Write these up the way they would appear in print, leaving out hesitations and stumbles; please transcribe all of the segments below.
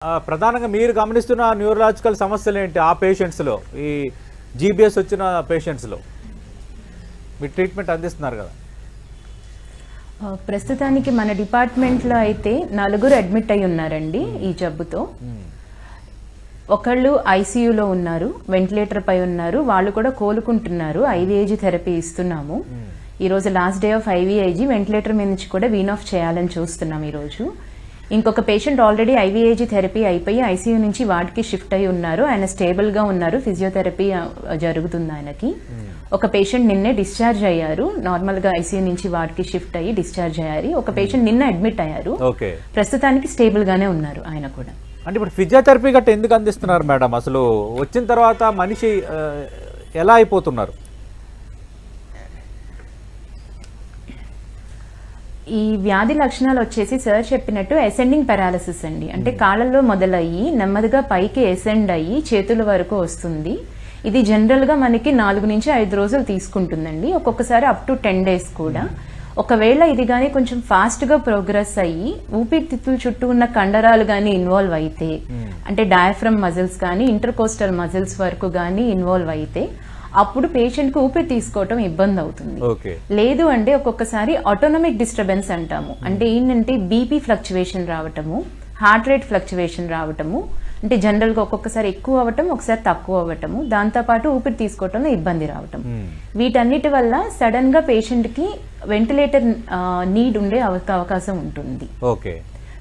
ప్రధానంగా మీరు గమనిస్తున్న న్యూరలాజికల్ సమస్యలు ఏంటి ఆ పేషెంట్స్లో, ఈ జీబీఎస్ వచ్చిన పేషెంట్స్లో మీరు ట్రీట్మెంట్ అందిస్తున్నారు కదా? ప్రస్తుతానికి మన డిపార్ట్మెంట్లో అయితే 4 అడ్మిట్ అయి ఉన్నారండి ఈ జబ్బుతో. ఒకళ్ళు ఐసీయూలో ఉన్నారు, వెంటిలేటర్ పై ఉన్నారు, వాళ్ళు కూడా కోలుకుంటున్నారు. ఐవీఐజీ థెరపీ ఇస్తున్నాము. ఈరోజు last day of IVIG, ventilator మీద నుంచి కూడా వీన్ ఆఫ్ చేయాలని చూస్తున్నాం ఈరోజు. ఇంకొక పేషెంట్ ఆల్రెడీ ఐవీఐజీ థెరపీ అయిపోయి ఐసీయూ నుంచి వార్డ్కి షిఫ్ట్ అయి ఉన్నారు. ఆయన స్టేబుల్గా ఉన్నారు, ఫిజియోథెరపీ జరుగుతుంది ఆయనకి. ఒక పేషెంట్ నిన్నే డిశ్చార్జ్ అయ్యారు, నార్మల్గా ఐసీయూ నుంచి వార్డ్కి షిఫ్ట్ అయ్యి డిశ్చార్జ్ అయ్యారు. ఒక పేషెంట్ నిన్న అడ్మిట్ అయ్యారు, ప్రస్తుతానికి స్టేబుల్గానే ఉన్నారు ఆయన కూడా. అంటే ఇప్పుడు ఫిజియోథెరపీ గట్ట ఎందుకు అందిస్తున్నారు మేడం? అసలు వచ్చిన తర్వాత మనిషి ఎలా అయిపోతున్నారు? ఈ వ్యాధి లక్షణాలు వచ్చేసి సార్ చెప్పినట్టు అసెండింగ్ పారాలిసిస్ అండి. అంటే కాళ్ళల్లో మొదలయ్యి నెమ్మదిగా పైకి అసెండ్ అయ్యి చేతుల వరకు వస్తుంది. ఇది జనరల్గా మనకి 4 నుంచి 5 రోజులు తీసుకుంటుందండి, ఒక్కొక్కసారి అప్ టు 10 days కూడా. ఒకవేళ ఇది కానీ కొంచెం ఫాస్ట్గా ప్రోగ్రెస్ అయ్యి ఊపిరితిత్తుల చుట్టూ ఉన్న కండరాలు కానీ ఇన్వాల్వ్ అయితే, అంటే డయాఫ్రమ్ మజిల్స్ కానీ ఇంటర్కోస్టల్ మజిల్స్ వరకు కానీ ఇన్వాల్వ్ అయితే అప్పుడు పేషెంట్ కు ఊపిరి తీసుకోవటం ఇబ్బంది అవుతుంది. లేదు అంటే ఒక్కొక్కసారి ఆటోనమిక్ డిస్టర్బెన్స్ అంటాము. అంటే ఏంటంటే బీపీ ఫ్లక్చువేషన్ రావటము, హార్ట్ రేట్ ఫ్లక్చువేషన్ రావటము, అంటే జనరల్ గా ఒక్కొక్కసారి ఎక్కువ అవ్వటం, ఒకసారి తక్కువ అవ్వటము, దాంతోపాటు ఊపిరి తీసుకోవటంలో ఇబ్బంది రావటం. వీటన్నిటి వల్ల సడన్ గా పేషెంట్ కి వెంటిలేటర్ నీడ్ ఉండే అవకాశం ఉంటుంది.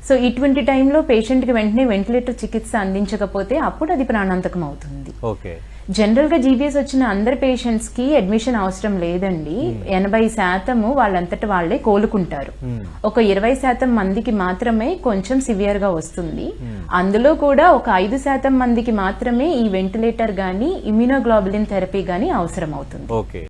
సో ఇటువంటి టైంలో పేషెంట్ కి వెంటనే వెంటిలేటర్ చికిత్స అందించకపోతే అప్పుడు అది ప్రాణాంతకం అవుతుంది. జనరల్ గా జీబీఎస్ వచ్చిన అందరి పేషెంట్స్ కి అడ్మిషన్ అవసరం లేదండి. 80% వాళ్ళంతట వాళ్లే కోలుకుంటారు. ఒక 20% మందికి మాత్రమే కొంచెం సివియర్ గా వస్తుంది. అందులో కూడా ఒక 5% మందికి మాత్రమే ఈ వెంటిలేటర్ గానీ ఇమ్యూనోగ్లోబులిన్ థెరపీ గానీ అవసరం అవుతుంది.